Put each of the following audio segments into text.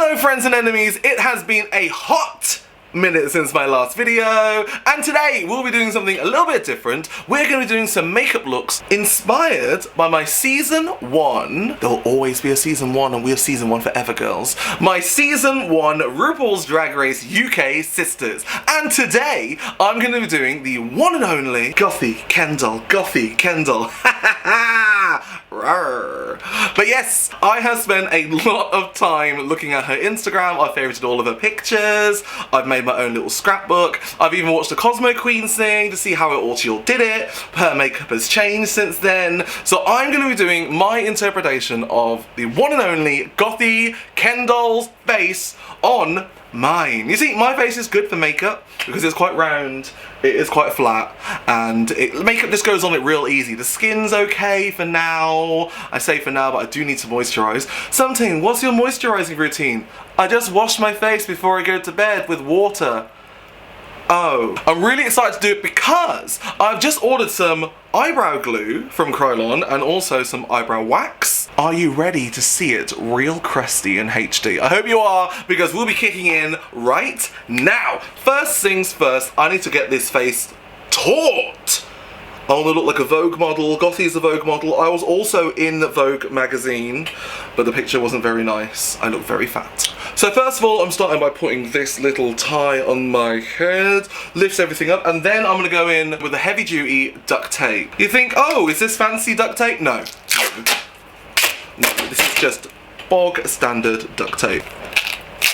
Hello friends and enemies, it has been a hot minute since my last video, and today we'll be doing something a little bit different. We're going to be doing some makeup looks inspired by my season 1. There'll always be a season 1 and we're season 1 forever, girls. My season 1 RuPaul's Drag Race UK sisters. And today I'm going to be doing the one and only Gothy Kendoll. Gothy Kendoll. But yes, I have spent a lot of time looking at her Instagram. I've favorited all of her pictures. I've made my own little scrapbook. I've even watched the Cosmo Queen sing to see how she all did it. Her makeup has changed since then. So I'm going to be doing my interpretation of the one and only Gothy Kendoll's face on mine. You see, my face is good for makeup because it's quite round, it is quite flat, and makeup just goes on it real easy. The skin's okay for now. I say for now, but I do need to moisturize. Something, what's your moisturizing routine? I just wash my face before I go to bed with water. Oh, I'm really excited to do it because I've just ordered some eyebrow glue from Krylon and also some eyebrow wax. Are you ready to see it real crusty in HD? I hope you are, because we'll be kicking in right now. First things first, I need to get this face taut. I want to look like a Vogue model. Gothy's a Vogue model. I was also in the Vogue magazine, but the picture wasn't very nice. I look very fat. So first of all, I'm starting by putting this little tie on my head, lifts everything up, and then I'm going to go in with a heavy duty duct tape. You think, oh, is this fancy duct tape? No. No, this is just bog standard duct tape.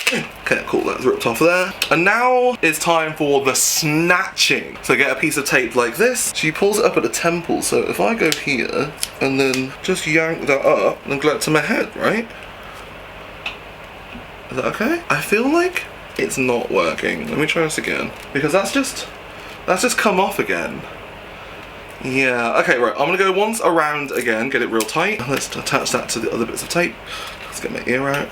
Okay, cool, that's ripped off there. And now it's time for the snatching. So get a piece of tape like this. She pulls it up at the temple, so if I go here and then just yank that up and glue it to my head, right? Is that okay? I feel like it's not working. Let me try this again. Because that's just come off again. Yeah, okay, right, I'm gonna go once around again, get it real tight. Let's attach that to the other bits of tape. Let's get my ear out.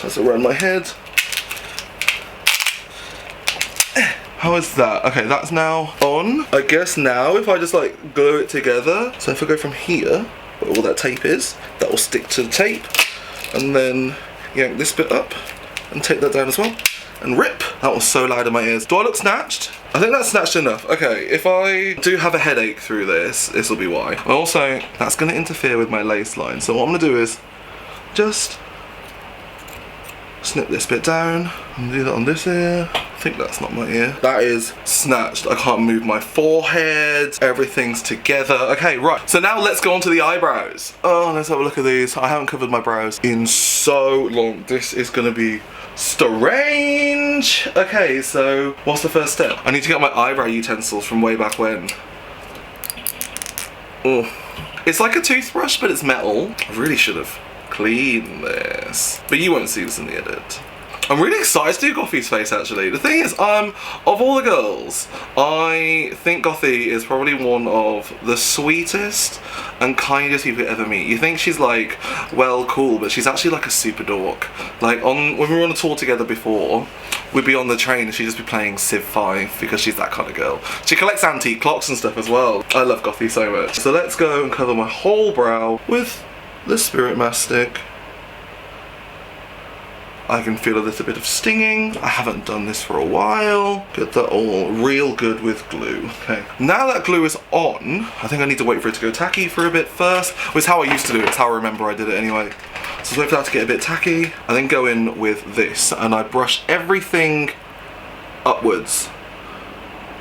That's around my head. How is that? Okay, that's now on. I guess now if I just like glue it together, so if I go from here, where all that tape is, that will stick to the tape, and then yank this bit up and take that down as well, and rip. That was so loud in my ears. Do I look snatched? I think that's snatched enough. Okay, if I do have a headache through this will be why. Also, that's gonna interfere with my lace line, so what I'm gonna do is just snip this bit down and do that on this ear. I think that's not my ear. That is snatched. I can't move my forehead. Everything's together. Okay, right. So now let's go on to the eyebrows. Oh, let's have a look at these. I haven't covered my brows in so long. This is gonna be strange. Okay, so what's the first step? I need to get my eyebrow utensils from way back when. Oh, it's like a toothbrush, but it's metal. I really should have clean this, but you won't see this in the edit. I'm really excited to do Gothy's face actually. The thing is, of all the girls, I think Gothy is probably one of the sweetest and kindest people you ever meet. You think she's like, well, cool, but she's actually like a super dork. Like when we were on a tour together before, we'd be on the train and she'd just be playing Civ 5 because she's that kind of girl. She collects antique clocks and stuff as well. I love Gothy so much. So let's go and cover my whole brow with the Spirit Mastic. I can feel a little bit of stinging. I haven't done this for a while. Get that all real good with glue. Okay, now that glue is on, I think I need to wait for it to go tacky for a bit first. It's how I used to do it, it's how I remember I did it anyway. So wait for that to get a bit tacky, and then go in with this, and I brush everything upwards.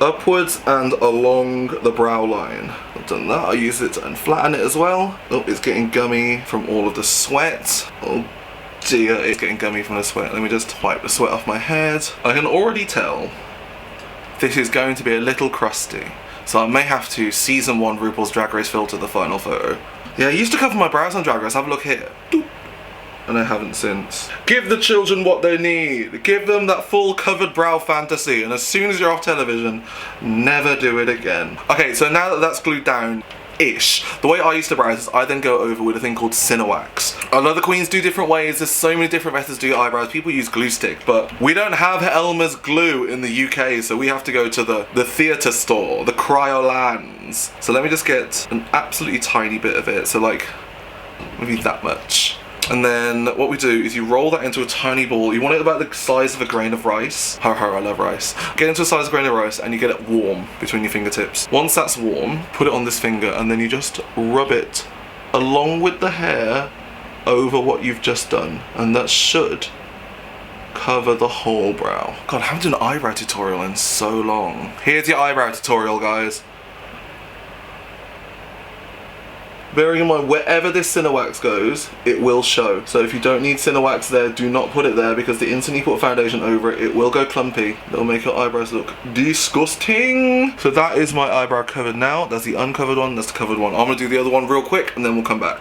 Upwards and along the brow line. I've done that. I use it to flatten it as well. Oh, it's getting gummy from all of the sweat. Oh dear, it's getting gummy from the sweat. Let me just wipe the sweat off my head. I can already tell this is going to be a little crusty, so I may have to season 1 RuPaul's Drag Race filter the final photo. Yeah, I used to cover my brows on Drag Race. Have a look here. Doop. And I haven't since. Give the children what they need. Give them that full covered brow fantasy, and as soon as you're off television, never do it again. Okay, so now that that's glued down, ish. The way I used to brows is I then go over with a thing called Cinewax. Other queens do different ways. There's so many different methods to do your eyebrows. People use glue stick, but we don't have Elmer's glue in the UK, so we have to go to the theatre store, the Cryolands. So let me just get an absolutely tiny bit of it, so like maybe that much. And then what we do is you roll that into a tiny ball. You want it about the size of a grain of rice. Ho ho, I love rice. Get into the size of a grain of rice and you get it warm between your fingertips. Once that's warm, put it on this finger and then you just rub it along with the hair over what you've just done. And that should cover the whole brow. God, I haven't done an eyebrow tutorial in so long. Here's your eyebrow tutorial, guys. Bearing in mind, wherever this Cinewax goes, it will show. So if you don't need Cinewax there, do not put it there, because the instant you put foundation over it, it will go clumpy. It'll make your eyebrows look disgusting. So that is my eyebrow covered now. That's the uncovered one, that's the covered one. I'm gonna do the other one real quick and then we'll come back.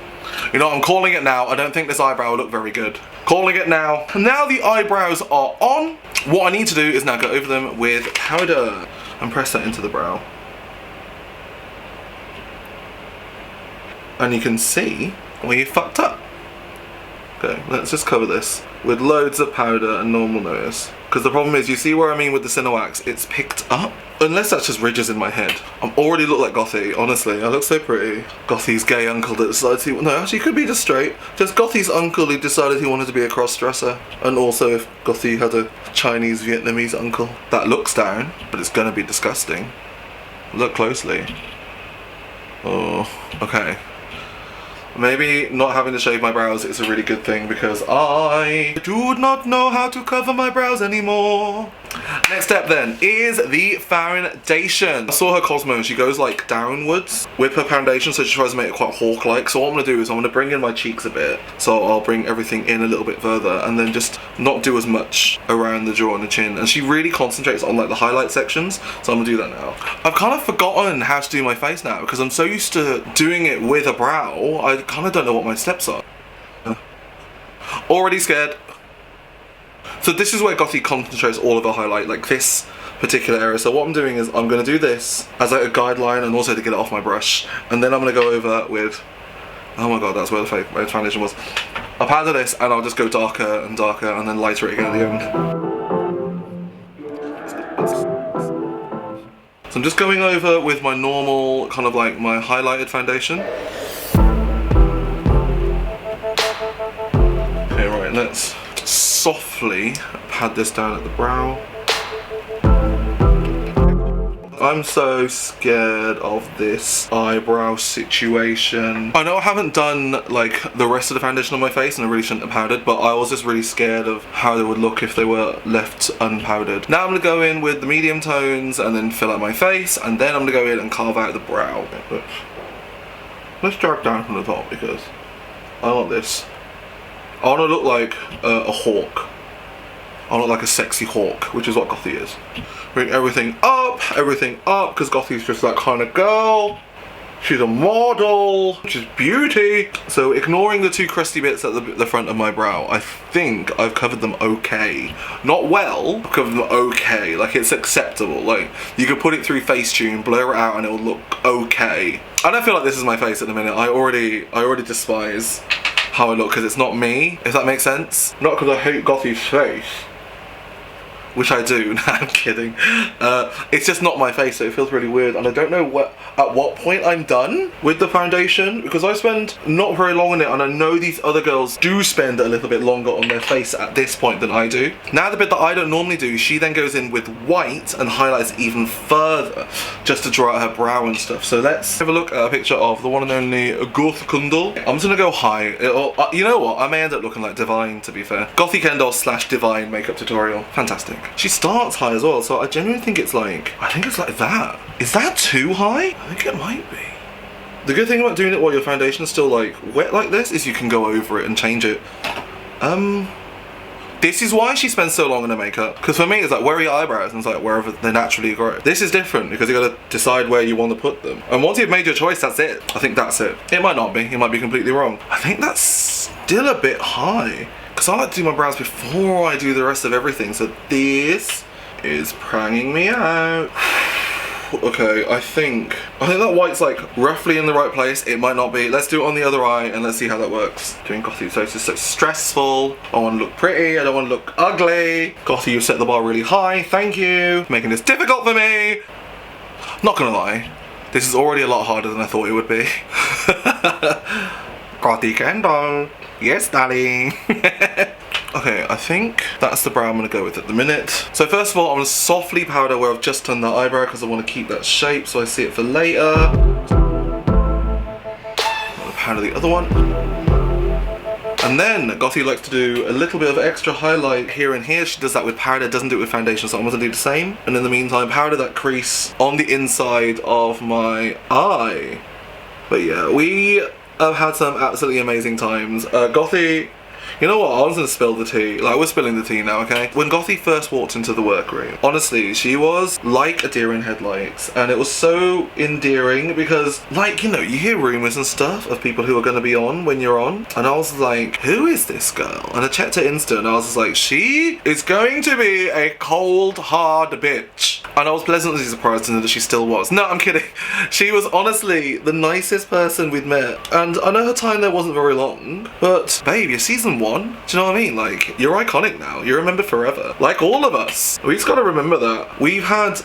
You know, I'm calling it now. I don't think this eyebrow will look very good. Calling it now. Now the eyebrows are on. What I need to do is now go over them with powder and press that into the brow. And you can see where you fucked up. Okay, let's just cover this with loads of powder and normal notice. Because the problem is, you see where I mean with the Cinewax, it's picked up. Unless that's just ridges in my head. I already look like Gothy, honestly. I look so pretty. Gothy's gay uncle that decided he, no, actually he could be just straight. Just Gothy's uncle who decided he wanted to be a cross-dresser. And also if Gothy had a Chinese Vietnamese uncle. That looks down, but it's gonna be disgusting. Look closely. Oh, okay. Maybe not having to shave my brows is a really good thing, because I do not know how to cover my brows anymore. Next step then is the foundation. I saw her Cosmo and she goes like downwards with her foundation, so she tries to make it quite hawk-like. So what I'm going to do is I'm going to bring in my cheeks a bit. So I'll bring everything in a little bit further and then just not do as much around the jaw and the chin. And she really concentrates on like the highlight sections, so I'm going to do that now. I've kind of forgotten how to do my face now because I'm so used to doing it with a brow, I kind of don't know what my steps are. Already scared. So this is where Gothy concentrates all of her highlight, like this particular area. So what I'm doing is I'm going to do this as like a guideline and also to get it off my brush. And then I'm going to go over with, oh my god, that's where the foundation was. I'll powder this and I'll just go darker and darker and then lighter it again at the end. So I'm just going over with my normal, kind of like my highlighted foundation. Okay, right, let's softly pat this down at the brow. I'm so scared of this eyebrow situation. I know I haven't done like the rest of the foundation on my face and I really shouldn't have powdered, but I was just really scared of how they would look if they were left unpowdered. Now I'm going to go in with the medium tones and then fill out my face, and then I'm going to go in and carve out the brow. Let's drag down from the top because I want this. I want to look like a hawk. I look like a sexy hawk, which is what Gothy is. Bring everything up, because Gothy's just that kind of girl. She's a model, she's beauty. So ignoring the two crusty bits at the front of my brow, I think I've covered them okay. Not well, I've covered them okay. Like, it's acceptable. Like, you could put it through Facetune, blur it out, and it will look okay. I don't feel like this is my face at the minute. I already despise how I look because it's not me, if that makes sense. Not because I hate Gothy's face, which I do. Nah, I'm kidding. It's just not my face, so it feels really weird, and I don't know at what point I'm done with the foundation, because I spend not very long on it, and I know these other girls do spend a little bit longer on their face at this point than I do. Now the bit that I don't normally do, she then goes in with white and highlights even further, just to draw out her brow and stuff. So let's have a look at a picture of the one and only Gothy Kendoll. I'm just gonna go high. You know what? I may end up looking like Divine, to be fair. Gothy Kendoll / Divine makeup tutorial. Fantastic. She starts high as well, so I genuinely think it's like, that. Is that too high? I think it might be. The good thing about doing it while your foundation's still like wet like this is you can go over it and change it. This is why she spends so long on her makeup. Because for me, it's like, where are your eyebrows? And it's like, wherever they naturally grow. This is different because you gotta decide where you want to put them. And once you've made your choice, that's it. I think that's it. It might not be. It might be completely wrong. I think that's still a bit high. Because I like to do my brows before I do the rest of everything. So this is pranging me out. Okay, I think that white's like roughly in the right place. It might not be. Let's do it on the other eye and let's see how that works. Doing Gothy, so it's just so stressful. I want to look pretty, I don't want to look ugly. Gothy, you set the bar really high, thank you. Making this difficult for me. Not gonna lie, this is already a lot harder than I thought it would be. Gothy Kendoll. Yes, darling. Okay, I think that's the brow I'm gonna go with at the minute. So first of all, I'm gonna softly powder where I've just done the eyebrow because I want to keep that shape so I see it for later. I'm gonna powder the other one. And then Gothy likes to do a little bit of extra highlight here and here. She does that with powder, doesn't do it with foundation, so I'm gonna do the same. And in the meantime, powder that crease on the inside of my eye. But yeah, we have had some absolutely amazing times. Gothy, you know what, I was gonna spill the tea. Like, we're spilling the tea now, okay? When Gothy first walked into the workroom, honestly, she was like a deer in headlights. And it was so endearing because, like, you know, you hear rumours and stuff of people who are gonna be on when you're on. And I was like, who is this girl? And I checked her Insta and I was just like, she is going to be a cold, hard bitch. And I was pleasantly surprised to know that she still was. No, I'm kidding. She was honestly the nicest person we'd met. And I know her time there wasn't very long, but babe, you're season 1. Do you know what I mean? Like, you're iconic now. You're remembered forever. Like all of us. We just gotta remember that. We've had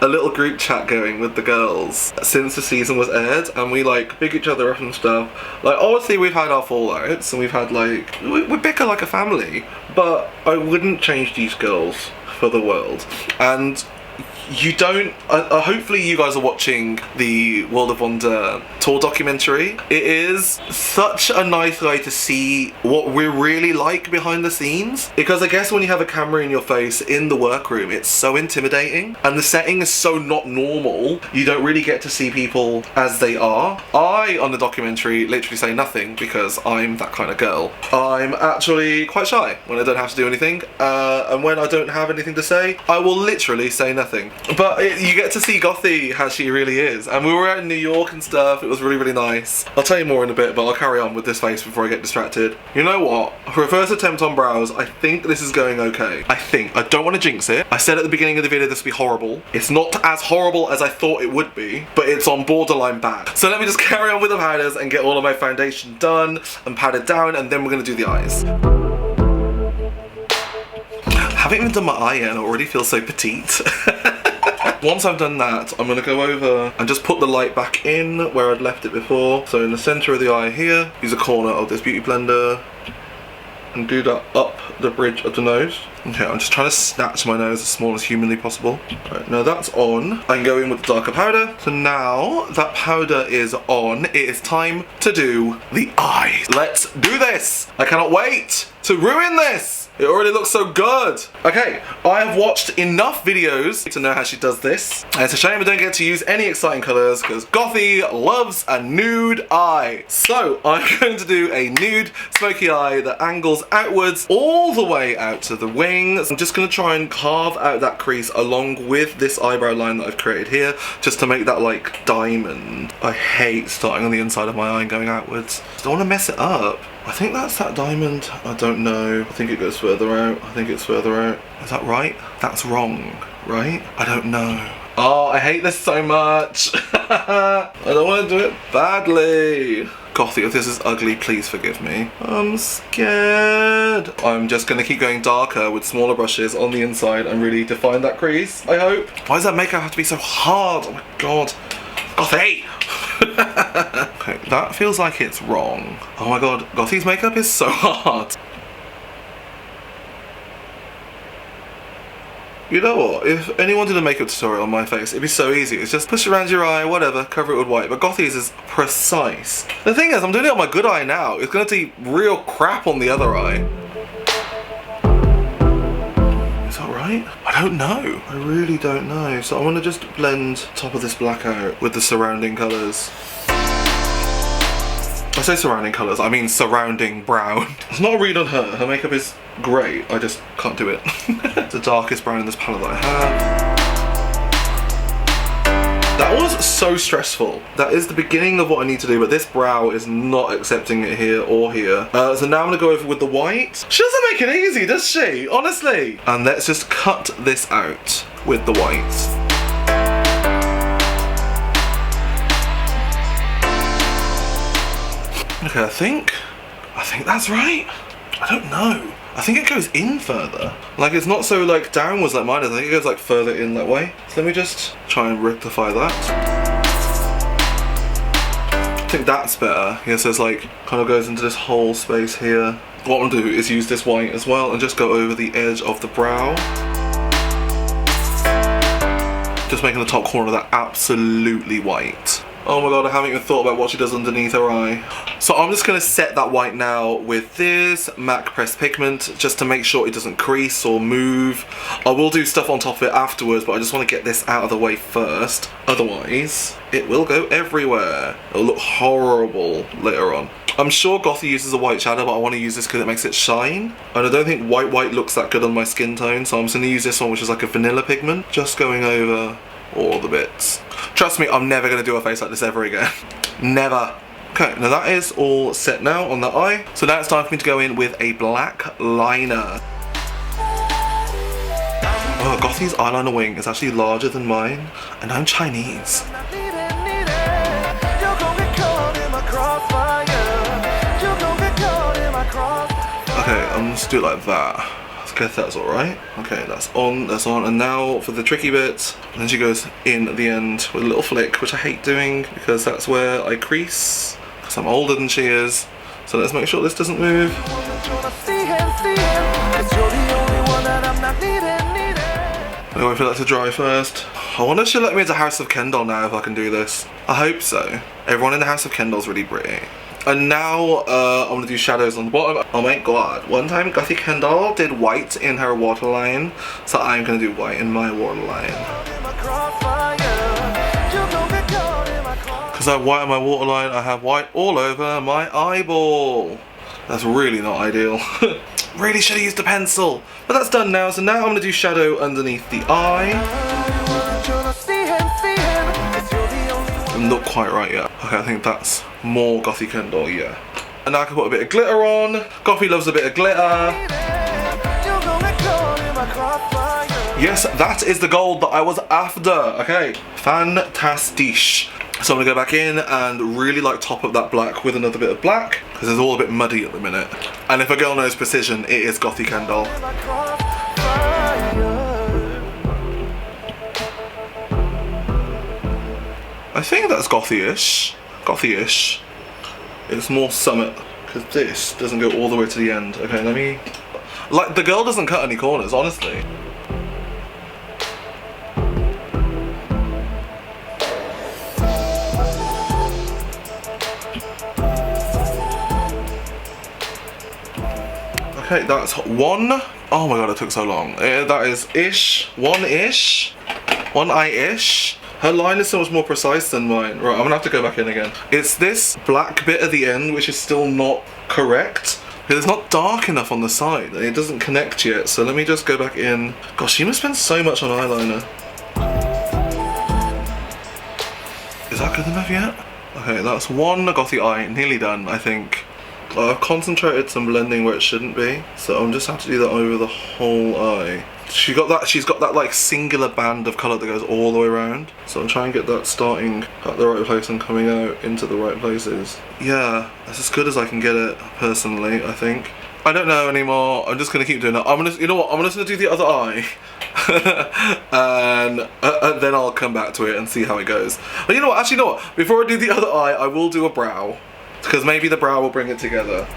a little group chat going with the girls since the season was aired, and we like big each other up and stuff. Like, obviously we've had our fallouts, and we've had like, we bicker like a family, but I wouldn't change these girls for the world. And you don't, hopefully you guys are watching the World of Wonder tour documentary. It is such a nice way to see what we're really like behind the scenes, because I guess when you have a camera in your face in the workroom, it's so intimidating and the setting is so not normal, you don't really get to see people as they are. I, on the documentary, literally say nothing because I'm that kind of girl. I'm actually quite shy when I don't have to do anything, and when I don't have anything to say, I will literally say nothing. But you get to see Gothy how she really is, and we were out in New York and stuff. It was really, really nice. I'll tell you more in a bit, but I'll carry on with this face before I get distracted. You know what? For a first attempt on brows, I think this is going okay. I don't want to jinx it. I said at the beginning of the video this would be horrible. It's not as horrible as I thought it would be, but it's on borderline bad. So let me just carry on with the powders and get all of my foundation done and powdered down, and then we're going to do the eyes. I haven't even done my eye yet and I already feel so petite. Once I've done that, I'm going to go over and just put the light back in where I'd left it before. So in the centre of the eye here, use a corner of this beauty blender and do that up the bridge of the nose. Okay, I'm just trying to snatch my nose as small as humanly possible. Right, now that's on. I can go in with the darker powder. So now that powder is on, it is time to do the eyes. Let's do this! I cannot wait to ruin this! It already looks so good. Okay, I have watched enough videos to know how she does this. And it's a shame I don't get to use any exciting colours because Gothy loves a nude eye. So I'm going to do a nude smoky eye that angles outwards all the way out to the wings. I'm just going to try and carve out that crease along with this eyebrow line that I've created here, just to make that like diamond. I hate starting on the inside of my eye and going outwards. I don't want to mess it up. I think that's that diamond. I don't know. I think it goes further out. I think it's further out. Is that right? That's wrong, right? I don't know. Oh, I hate this so much. I don't want to do it badly. Gothy, if this is ugly, please forgive me. I'm scared. I'm just going to keep going darker with smaller brushes on the inside and really define that crease, I hope. Why does that makeup have to be so hard? Oh my god. Gothy! Okay, that feels like it's wrong. Oh my god, Gothy's makeup is so hard. You know what, if anyone did a makeup tutorial on my face, it'd be so easy. It's just push around your eye, whatever, cover it with white. But Gothy's is precise. The thing is, I'm doing it on my good eye now. It's gonna do real crap on the other eye. Is that right? I don't know. I really don't know. So I'm gonna just blend top of this black out with the surrounding colours. I say surrounding colours, I mean surrounding brown. It's not a read on her. Her makeup is great. I just can't do it. It's the darkest brown in this palette that I have. That was so stressful. That is the beginning of what I need to do, but this brow is not accepting it here or here. So now I'm gonna go over with the white. She doesn't make it easy, does she? Honestly. And let's just cut this out with the white. Okay, I think that's right. I don't know. I think it goes in further. Like, it's not so like downwards like mine is. I think it goes like further in that way. So let me just try and rectify that. I think that's better. Yeah, so it's like kind of goes into this whole space here. What I'm gonna do is use this white as well and just go over the edge of the brow. Just making the top corner of that absolutely white. Oh my god, I haven't even thought about what she does underneath her eye. So I'm just going to set that white now with this MAC Pressed Pigment just to make sure it doesn't crease or move. I will do stuff on top of it afterwards, but I just want to get this out of the way first. Otherwise, it will go everywhere. It'll look horrible later on. I'm sure Gothy uses a white shadow, but I want to use this because it makes it shine. And I don't think white looks that good on my skin tone, so I'm just going to use this one, which is like a vanilla pigment. Just going over all the bits. Trust me, I'm never going to do a face like this ever again. Never. Okay, now that is all set now on the eye. So now it's time for me to go in with a black liner. Oh, Gothy's eyeliner wing is actually larger than mine, and I'm Chinese. Okay, I'm just do it like that. Let's guess that's alright. Okay, that's on, and now for the tricky bit. And then she goes in at the end with a little flick, which I hate doing because that's where I crease, because I'm older than she is. So let's make sure this doesn't move. I'm wait for that to dry first. I wonder if she'll let me into House of Kendoll now if I can do this. I hope so. Everyone in the House of Kendoll's really pretty. And now I'm gonna do shadows on the bottom. Oh my god, one time Gothy Kendoll did white in her waterline, so I'm gonna do white in my waterline. Because I have white on my waterline, I have white all over my eyeball. That's really not ideal. Really should have used a pencil. But that's done now, so now I'm gonna do shadow underneath the eye. Not quite right yet. Okay, I think that's more Gothy Kendoll, yeah. And now I can put a bit of glitter on. Gothy loves a bit of glitter. Yes, that is the gold that I was after. Okay, fantastic. So I'm gonna go back in and really like top up that black with another bit of black, because it's all a bit muddy at the minute. And if a girl knows precision, it is Gothy Kendoll. I think that's Gothy-ish. Gothy-ish. It's more summit, because this doesn't go all the way to the end. Okay, let me... Like, the girl doesn't cut any corners, honestly. Okay, that's one. Oh my god, it took so long. That is ish. One-ish. One eye-ish. Her line is so much more precise than mine. Right, I'm gonna have to go back in again. It's this black bit at the end which is still not correct. It's not dark enough on the side. It doesn't connect yet. So let me just go back in. Gosh, you must spend so much on eyeliner. Is that good enough yet? Okay, that's one Gothy eye. Nearly done, I think. I've concentrated some blending where it shouldn't be. So I'm just have to do that over the whole eye. She's got that like singular band of colour that goes all the way around. So I'm trying to get that starting at the right place and coming out into the right places. Yeah, that's as good as I can get it, personally, I think. I don't know anymore. I'm just gonna keep doing that. You know what? I'm just gonna do the other eye. and then I'll come back to it and see how it goes. But you know what? Actually, you know what? Before I do the other eye, I will do a brow. Because maybe the brow will bring it together.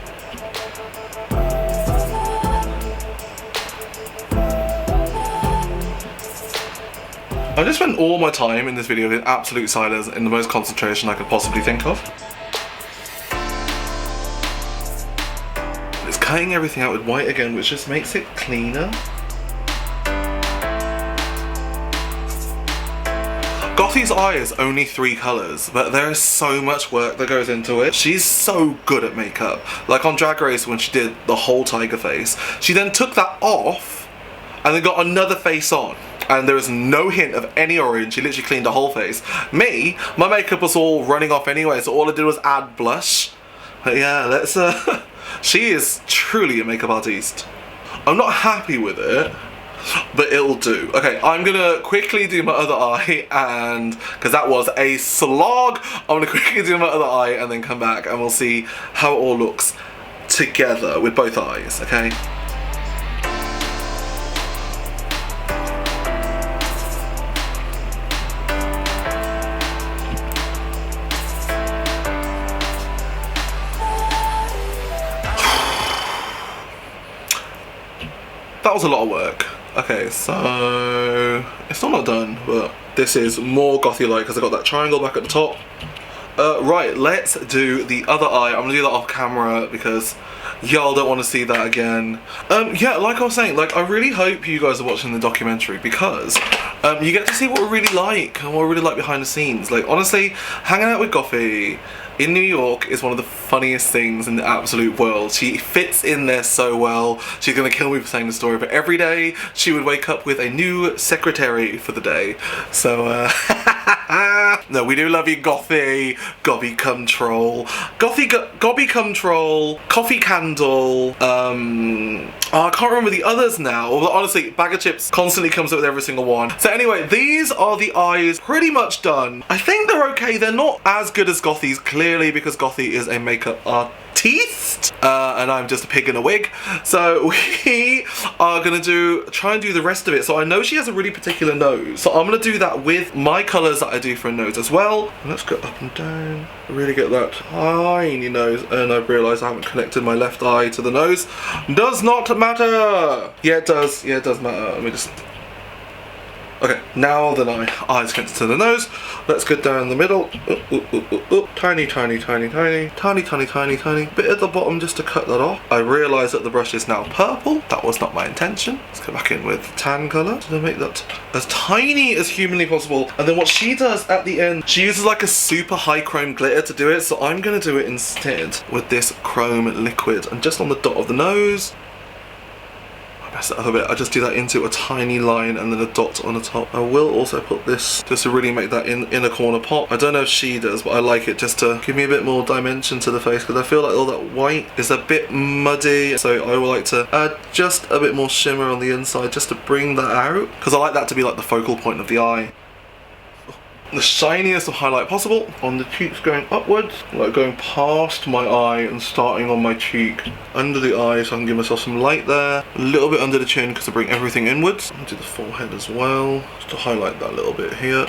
I just spent all my time in this video in absolute silence, in the most concentration I could possibly think of. It's cutting everything out with white again, which just makes it cleaner. Gothy's eye is only 3 colours, but there is so much work that goes into it. She's so good at makeup. Like on Drag Race when she did the whole tiger face, she then took that off and then got another face on. And there is no hint of any orange. She literally cleaned the whole face. Me, my makeup was all running off anyway, so all I did was add blush. But yeah, let's she is truly a makeup artiste. I'm not happy with it, but it'll do. Okay, I'm gonna quickly do my other eye, and because that was a slog, I'm gonna quickly do my other eye and then come back and we'll see how it all looks together with both eyes, okay? That was a lot of work. Okay, so it's still not done, but this is more gothy-like because I got that triangle back at the top. Right, let's do the other eye. I'm gonna do that off camera because y'all don't want to see that again. Yeah, like I was saying, like I really hope you guys are watching the documentary because you get to see what we're really like and what we're really like behind the scenes. Like honestly, hanging out with Gothy in New York is one of the funniest things in the absolute world. She fits in there so well. She's gonna kill me for saying the story, but every day she would wake up with a new secretary for the day. So no, we do love you, Gothy. Gothy Control. Gothy Control. Gothy Kendoll. I can't remember the others now. Honestly, Bag of Chips constantly comes up with every single one. So anyway, these are the eyes pretty much done. I think they're okay. They're not as good as Gothy's, clearly, because Gothy is a makeup artiste. And I'm just a pig in a wig. So we are gonna try and do the rest of it. So I know she has a really particular nose. So I'm gonna do that with my colors that I do for a nose as well. And let's go up and down. Really get that tiny nose. And I've realized I haven't connected my left eye to the nose. Does not matter. Yeah, it does. Yeah, it does matter. Let me just... Okay, now the eyes connected to the nose. Let's go down the middle. Tiny, tiny, tiny, tiny, tiny, tiny, tiny, tiny. Bit at the bottom just to cut that off. I realise that the brush is now purple. That was not my intention. Let's go back in with tan colour to make that as tiny as humanly possible. And then what she does at the end, she uses like a super high chrome glitter to do it. So I'm going to do it instead with this chrome liquid. And just on the dot of the nose. Mess it up a bit. I just do that into a tiny line and then a dot on the top. I will also put this just to really make that inner corner pop. I don't know if she does, but I like it just to give me a bit more dimension to the face because I feel like all that white is a bit muddy. So I would like to add just a bit more shimmer on the inside just to bring that out because I like that to be like the focal point of the eye. The shiniest of highlight possible on the cheeks going upwards, like going past my eye and starting on my cheek under the eye so I can give myself some light there. A little bit under the chin because I bring everything inwards. I'm gonna do the forehead as well, just to highlight that little bit here.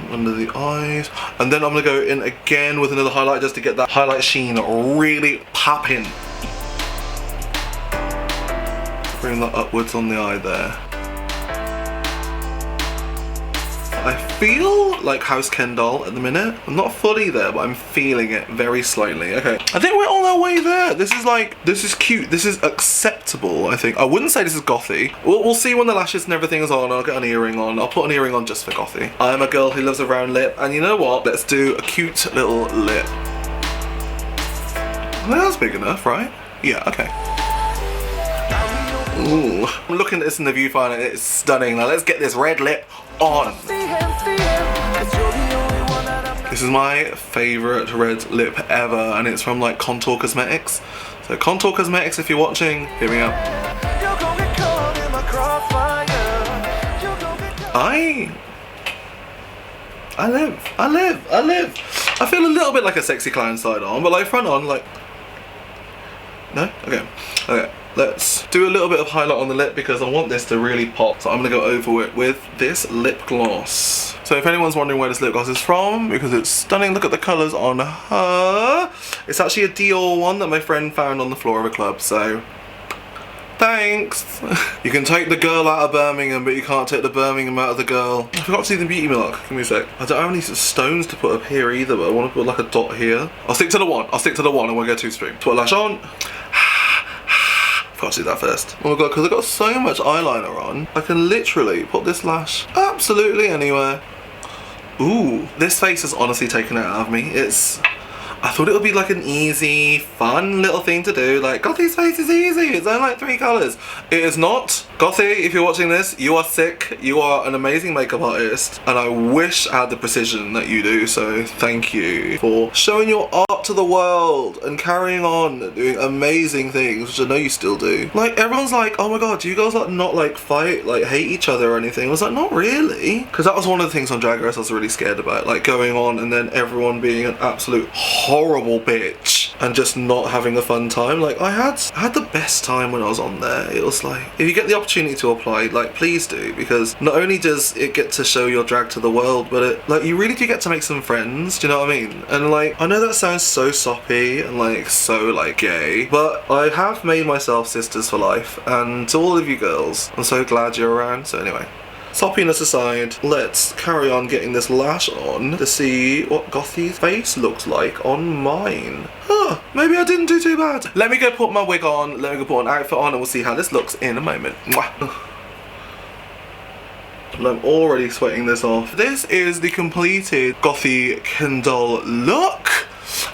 Under the eyes. And then I'm gonna go in again with another highlight just to get that highlight sheen really popping. Bring that upwards on the eye there. I feel like House Kendoll at the minute. I'm not fully there, but I'm feeling it very slightly. Okay, I think we're on our way there. This is cute. This is acceptable, I think. I wouldn't say this is gothy. We'll see when the lashes and everything is on. I'll get an earring on. I'll put an earring on just for gothy. I am a girl who loves a round lip, and you know what? Let's do a cute little lip. That's big enough, right? Yeah, okay. Ooh. I'm looking at this in the viewfinder and it's stunning. Now let's get this red lip on. This is my favourite red lip ever and it's from like Contour Cosmetics. So Contour Cosmetics, if you're watching, hit me up. I live. I feel a little bit like a sexy clown side on, but like front on, like... No? Okay. Let's do a little bit of highlight on the lip because I want this to really pop. So I'm gonna go over it with this lip gloss. So if anyone's wondering where this lip gloss is from, because it's stunning, look at the colours on her. It's actually a Dior one that my friend found on the floor of a club, so thanks. You can take the girl out of Birmingham, but you can't take the Birmingham out of the girl. I forgot to do the beauty mark. Give me a sec. I don't have any stones to put up here either, but I want to put like a dot here. I'll stick to the one. I won't go too extreme. Put a lash on. Forgot to do that first. Oh my god, because I've got so much eyeliner on, I can literally put this lash absolutely anywhere. Ooh, this face has honestly taken it out of me. I thought it would be like an easy, fun little thing to do. Like, Gothy's face is easy. It's only like 3 colours. It is not. Gothy, if you're watching this, you are sick. You are an amazing makeup artist, and I wish I had the precision that you do, so thank you for showing your art to the world and carrying on doing amazing things, which I know you still do. Like, everyone's like, oh my god, do you guys like not like fight, like hate each other or anything? I was like, not really. Because that was one of the things on Drag Race I was really scared about, like going on and then everyone being an absolute horrible bitch and just not having a fun time. Like, I had the best time when I was on there. It was like, if you get the opportunity to apply, like, please do, because not only does it get to show your drag to the world, but it, like, you really do get to make some friends, do you know what I mean? And like, I know that sounds so soppy and like so like gay, but I have made myself sisters for life, and to all of you girls, I'm so glad you're around. So anyway, soppiness aside, let's carry on getting this lash on to see what Gothy's face looks like on mine. Huh, maybe I didn't do too bad. Let me go put my wig on, let me go put an outfit on, and we'll see how this looks in a moment. Mwah. And I'm already sweating this off. This is the completed Gothy Kendoll look.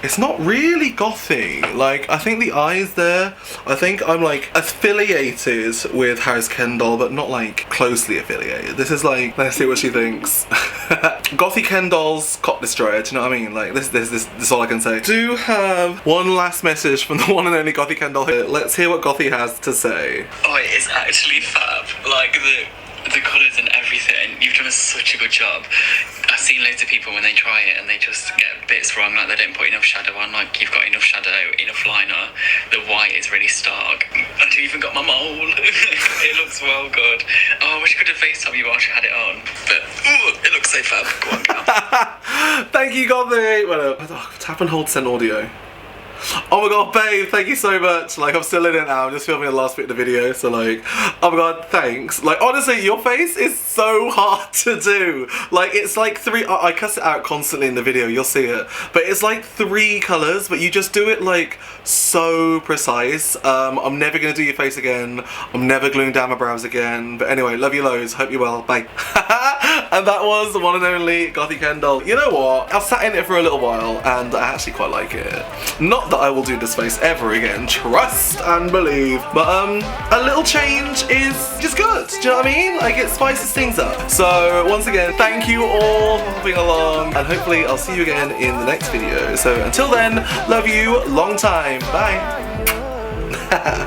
It's not really gothy. Like, I think the eyes there, I think I'm like affiliated with House Kendoll, but not like closely affiliated. This is like, let's see what she thinks. Gothy Kendoll's Cop Destroyer, do you know what I mean? Like, this is all I can say. Do have one last message from the one and only Gothy Kendoll here. Let's hear what Gothy has to say. Oh, it is actually fab. Like, the colours and everything, you've done such a good job. I've seen loads of people when they try it and they just get bits wrong, like they don't put enough shadow on, like you've got enough shadow, enough liner, the white is really stark. And you even got my mole. It looks well good. Oh, I wish I could have FaceTime you while she had it on, but ooh, it looks so fab. Go on, girl. Thank you, Gothy. Well, tap and hold send audio. Oh my god, babe, thank you so much. Like, I'm still in it now. I'm just filming the last bit of the video, so like, oh my god, thanks. Like, honestly, your face is so hard to do. Like, it's like I cuss it out constantly in the video, you'll see it. But it's like 3 colours, but you just do it like so precise. I'm never gonna do your face again. I'm never gluing down my brows again. But anyway, love you loads. Hope you're well. Bye. And that was the one and only Gothy Kendoll. You know what? I've sat in it for a little while, and I actually quite like it. Not that I will do this face ever again, trust and believe, but a little change is just good, do you know what I mean? Like, it spices things up. So once again, thank you all for hopping along, and hopefully I'll see you again in the next video. So until then, love you, long time, bye.